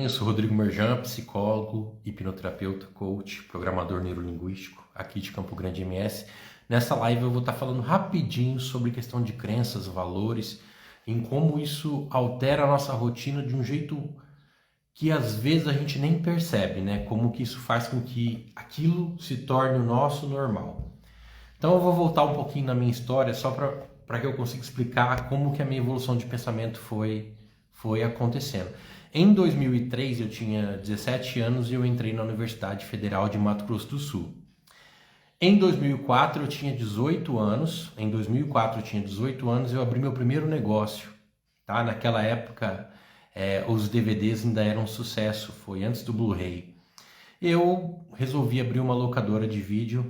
Eu sou Rodrigo Merjan, psicólogo, hipnoterapeuta, coach, programador neurolinguístico, aqui de Campo Grande, MS. Nessa live eu vou estar falando rapidinho sobre questão de crenças, valores, em como isso altera a nossa rotina de um jeito que às vezes a gente nem percebe, né? Como que isso faz com que aquilo se torne o nosso normal. Então eu vou voltar um pouquinho na minha história só para que eu consiga explicar como que a minha evolução de pensamento foi acontecendo. Em 2003 eu tinha 17 anos e eu entrei na Universidade Federal de Mato Grosso do Sul. Em 2004 eu tinha 18 anos, e eu abri meu primeiro negócio, tá? Naquela época os DVDs ainda eram um sucesso, foi antes do Blu-ray. Eu resolvi abrir uma locadora de vídeo.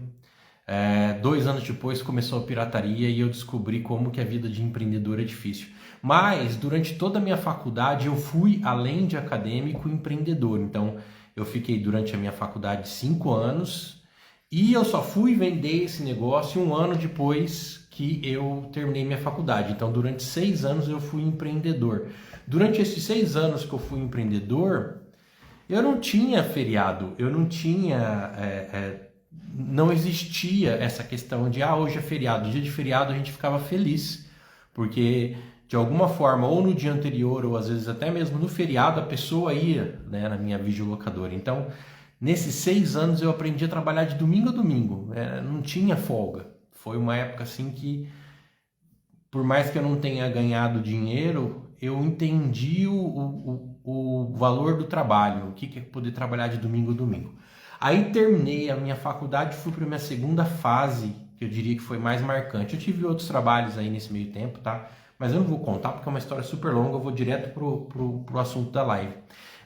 2 anos depois começou a pirataria e eu descobri como que a vida de empreendedor é difícil. Mas durante toda a minha faculdade eu fui, além de acadêmico, empreendedor. Então eu fiquei durante a minha faculdade 5 anos e eu só fui vender esse negócio 1 ano depois que eu terminei minha faculdade. Então durante 6 anos eu fui empreendedor. Durante esses 6 anos que eu fui empreendedor, eu não tinha feriado, eu não tinha... não existia essa questão de hoje é feriado, dia de feriado a gente ficava feliz, porque de alguma forma, ou no dia anterior, ou às vezes até mesmo no feriado, a pessoa ia, né, na minha videolocadora. Então, nesses 6 anos eu aprendi a trabalhar de domingo a domingo, não tinha folga. Foi uma época assim que, por mais que eu não tenha ganhado dinheiro, eu entendi o valor do trabalho, o que é poder trabalhar de domingo a domingo. Aí terminei a minha faculdade e fui para a minha segunda fase, que eu diria que foi mais marcante. Eu tive outros trabalhos aí nesse meio tempo, tá? Mas eu não vou contar porque é uma história super longa, eu vou direto pro assunto da live.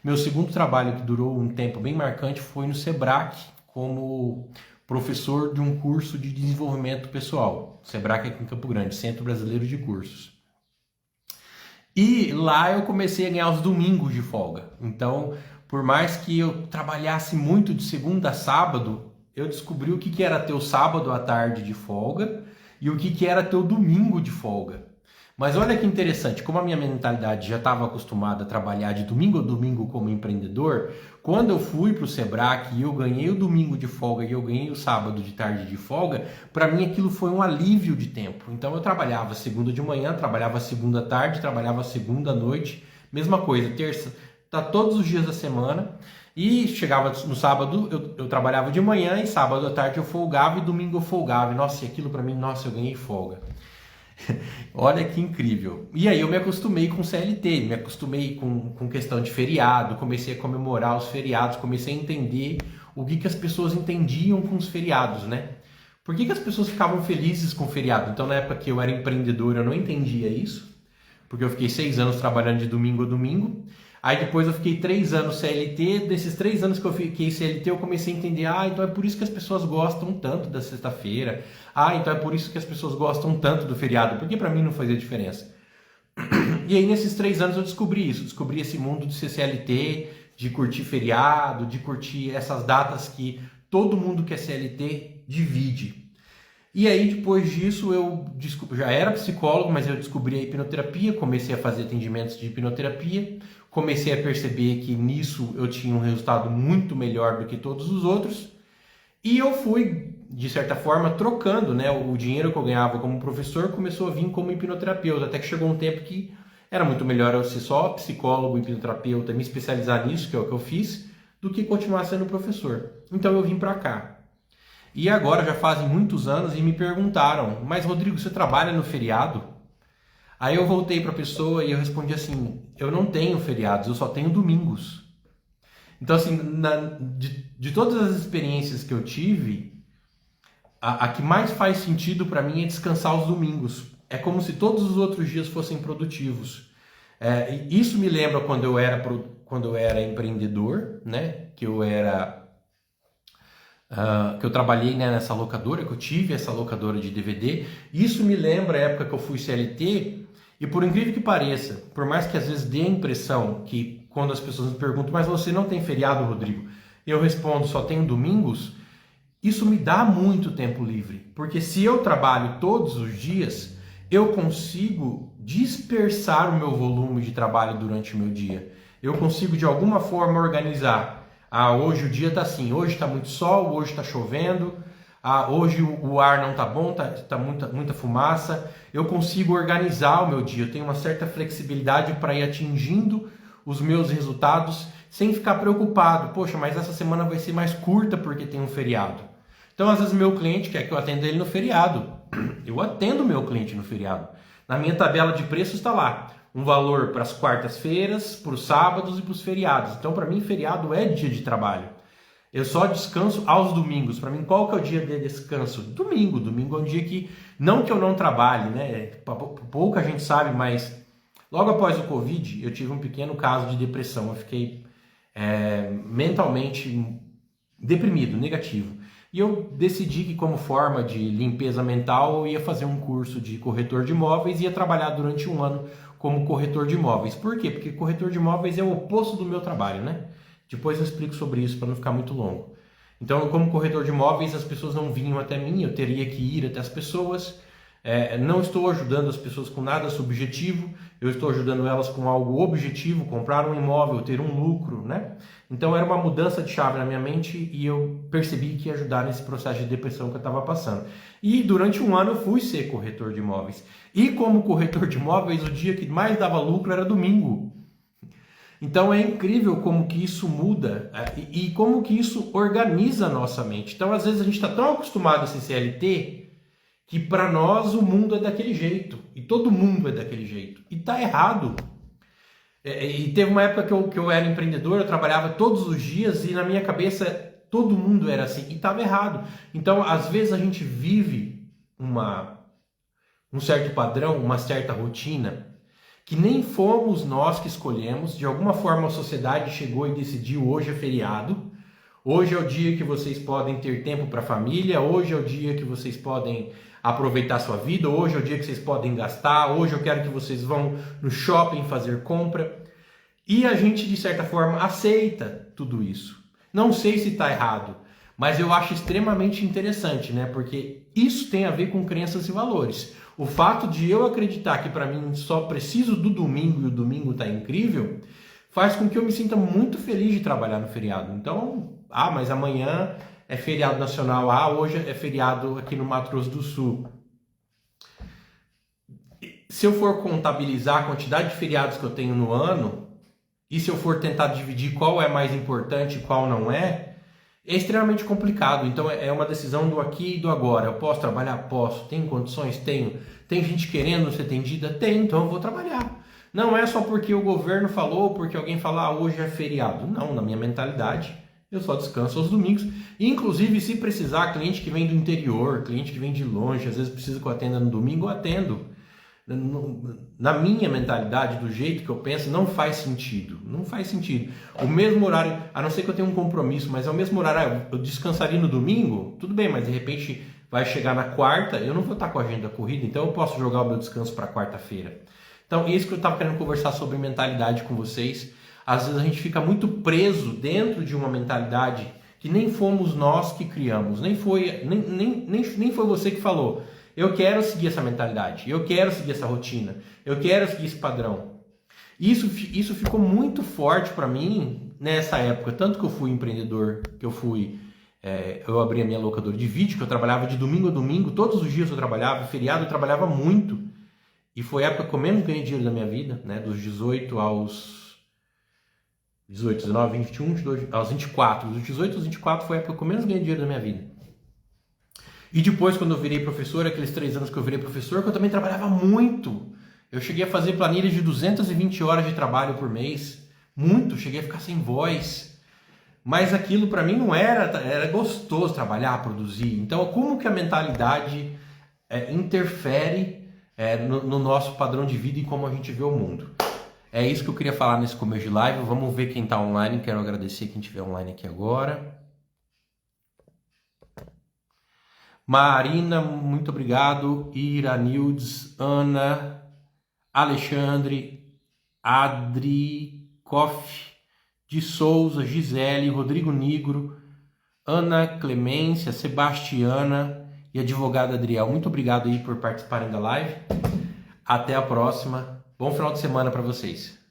Meu segundo trabalho, que durou um tempo bem marcante, foi no Sebrae, como professor de um curso de desenvolvimento pessoal. Sebrae aqui em Campo Grande, Centro Brasileiro de Cursos. E lá eu comecei a ganhar os domingos de folga. Então, por mais que eu trabalhasse muito de segunda a sábado, eu descobri o que era ter o sábado à tarde de folga e o que era ter o domingo de folga. Mas olha que interessante, como a minha mentalidade já estava acostumada a trabalhar de domingo a domingo como empreendedor, quando eu fui para o Sebrae e eu ganhei o domingo de folga e eu ganhei o sábado de tarde de folga, para mim aquilo foi um alívio de tempo. Então eu trabalhava segunda de manhã, trabalhava segunda à tarde, trabalhava segunda à noite, mesma coisa, terça, tá todos os dias da semana. E chegava no sábado, eu trabalhava de manhã e sábado à tarde eu folgava e domingo eu folgava. E, nossa, e aquilo para mim, nossa, eu ganhei folga. Olha que incrível. E aí eu me acostumei com CLT, me acostumei com questão de feriado, comecei a comemorar os feriados, comecei a entender o que as pessoas entendiam com os feriados, né? Por que as pessoas ficavam felizes com o feriado? Então, na época que eu era empreendedor, eu não entendia isso, porque eu fiquei 6 anos trabalhando de domingo a domingo. Aí depois eu fiquei 3 anos CLT, desses 3 anos que eu fiquei CLT eu comecei a entender, então é por isso que as pessoas gostam tanto da sexta-feira, então é por isso que as pessoas gostam tanto do feriado, porque para mim não fazia diferença. E aí nesses 3 anos eu descobri isso, descobri esse mundo de ser CLT, de curtir feriado, de curtir essas datas que todo mundo que é CLT divide. E aí depois disso eu já era psicólogo, mas eu descobri a hipnoterapia, comecei a fazer atendimentos de hipnoterapia, comecei a perceber que nisso eu tinha um resultado muito melhor do que todos os outros, e eu fui, de certa forma, trocando, né? O dinheiro que eu ganhava como professor começou a vir como hipnoterapeuta, até que chegou um tempo que era muito melhor eu ser só psicólogo, hipnoterapeuta, me especializar nisso, que é o que eu fiz, do que continuar sendo professor. Então eu vim para cá. E agora já fazem muitos anos e me perguntaram, mas Rodrigo, você trabalha no feriado? Aí eu voltei para a pessoa e eu respondi assim, eu não tenho feriados, eu só tenho domingos. Então assim, de todas as experiências que eu tive, a que mais faz sentido para mim é descansar os domingos. É como se todos os outros dias fossem produtivos. Isso me lembra quando eu era empreendedor, né? Que eu trabalhei, né, nessa locadora, que eu tive essa locadora de DVD. Isso me lembra a época que eu fui CLT, e por incrível que pareça, por mais que às vezes dê a impressão que quando as pessoas me perguntam, mas você não tem feriado, Rodrigo? Eu respondo, só tenho domingos. Isso me dá muito tempo livre, porque se eu trabalho todos os dias, eu consigo dispersar o meu volume de trabalho durante o meu dia. eu consigo de alguma forma organizar. Hoje o dia está assim, hoje está muito sol, hoje está chovendo, hoje o ar não está bom, tá muita fumaça. Eu consigo organizar o meu dia, eu tenho uma certa flexibilidade para ir atingindo os meus resultados sem ficar preocupado. Poxa, mas essa semana vai ser mais curta porque tem um feriado. Então, às vezes, meu cliente quer que eu atenda ele no feriado. Eu atendo meu cliente no feriado. Na minha tabela de preços está lá um valor para as quartas-feiras, para os sábados e para os feriados. Então, para mim, feriado é dia de trabalho. Eu só descanso aos domingos. Para mim, qual que é o dia de descanso? Domingo. Domingo é um dia que, não que eu não trabalhe, né? Pouca gente sabe, mas logo após o Covid, eu tive um pequeno caso de depressão. Eu fiquei mentalmente deprimido, negativo. E eu decidi que, como forma de limpeza mental, eu ia fazer um curso de corretor de imóveis e ia trabalhar durante um ano como corretor de imóveis. Por quê? Porque corretor de imóveis é o oposto do meu trabalho, né? Depois eu explico sobre isso para não ficar muito longo. Então, como corretor de imóveis, as pessoas não vinham até mim, eu teria que ir até as pessoas. Não estou ajudando as pessoas com nada subjetivo, eu estou ajudando elas com algo objetivo, comprar um imóvel, ter um lucro, né? Então era uma mudança de chave na minha mente e eu percebi que ia ajudar nesse processo de depressão que eu estava passando. E durante um ano eu fui ser corretor de imóveis. E como corretor de imóveis, o dia que mais dava lucro era domingo. Então é incrível como que isso muda e como que isso organiza a nossa mente. Então às vezes a gente está tão acostumado a ser CLT que para nós o mundo é daquele jeito, e todo mundo é daquele jeito, e tá errado. E teve uma época que eu era empreendedor, eu trabalhava todos os dias, e na minha cabeça todo mundo era assim, e estava errado. Então, às vezes a gente vive um certo padrão, uma certa rotina, que nem fomos nós que escolhemos, de alguma forma a sociedade chegou e decidiu, hoje é feriado, hoje é o dia que vocês podem ter tempo para a família, hoje é o dia que vocês podem aproveitar a sua vida, hoje é o dia que vocês podem gastar, hoje eu quero que vocês vão no shopping fazer compra. E a gente, de certa forma, aceita tudo isso. Não sei se está errado, mas eu acho extremamente interessante, né? Porque isso tem a ver com crenças e valores. O fato de eu acreditar que para mim só preciso do domingo e o domingo está incrível, faz com que eu me sinta muito feliz de trabalhar no feriado. Então, mas amanhã é feriado nacional, hoje é feriado aqui no Mato Grosso do Sul. Se eu for contabilizar a quantidade de feriados que eu tenho no ano, e se eu for tentar dividir qual é mais importante e qual não é extremamente complicado. Então é uma decisão do aqui e do agora. Eu posso trabalhar? Posso. Tenho condições? Tenho. Tem gente querendo ser atendida? Tem, então eu vou trabalhar. Não é só porque o governo falou, porque alguém fala, hoje é feriado. Não, na minha mentalidade, eu só descanso aos domingos. Inclusive, se precisar, cliente que vem do interior, cliente que vem de longe, às vezes precisa que eu atenda no domingo, eu atendo. Na minha mentalidade, do jeito que eu penso, não faz sentido. Não faz sentido. O mesmo horário, a não ser que eu tenha um compromisso, mas é o mesmo horário, eu descansaria no domingo, tudo bem, mas de repente vai chegar na quarta, eu não vou estar com a agenda corrida, então eu posso jogar o meu descanso para quarta-feira. Então, isso que eu estava querendo conversar sobre mentalidade com vocês. Às vezes a gente fica muito preso dentro de uma mentalidade que nem fomos nós que criamos, nem foi você que falou. Eu quero seguir essa mentalidade, eu quero seguir essa rotina, eu quero seguir esse padrão. Isso ficou muito forte para mim nessa época, tanto que eu fui empreendedor, que eu abri a minha locadora de vídeo, que eu trabalhava de domingo a domingo, todos os dias eu trabalhava, feriado eu trabalhava muito. E foi a época que eu menos ganhei dinheiro da minha vida, né? Dos 18 aos 18, 19, 21, 22, aos 24. Dos 18 aos 24 foi a época que eu menos ganhei dinheiro da minha vida. E depois, quando eu virei professor, aqueles 3 anos que eu virei professor, que eu também trabalhava muito. Eu cheguei a fazer planilhas de 220 horas de trabalho por mês. Muito, cheguei a ficar sem voz. Mas aquilo para mim não era gostoso trabalhar, produzir. Então, como que a mentalidade interfere no nosso padrão de vida e como a gente vê o mundo? É isso que eu queria falar nesse começo de live. Vamos ver quem está online. Quero agradecer quem estiver online aqui agora. Marina, muito obrigado. Iranildes, Ana, Alexandre, Adri, Koff, de Souza, Gisele, Rodrigo Nigro, Ana Clemência, Sebastiana e advogada Adriel. Muito obrigado aí por participarem da live. Até a próxima. Bom final de semana para vocês.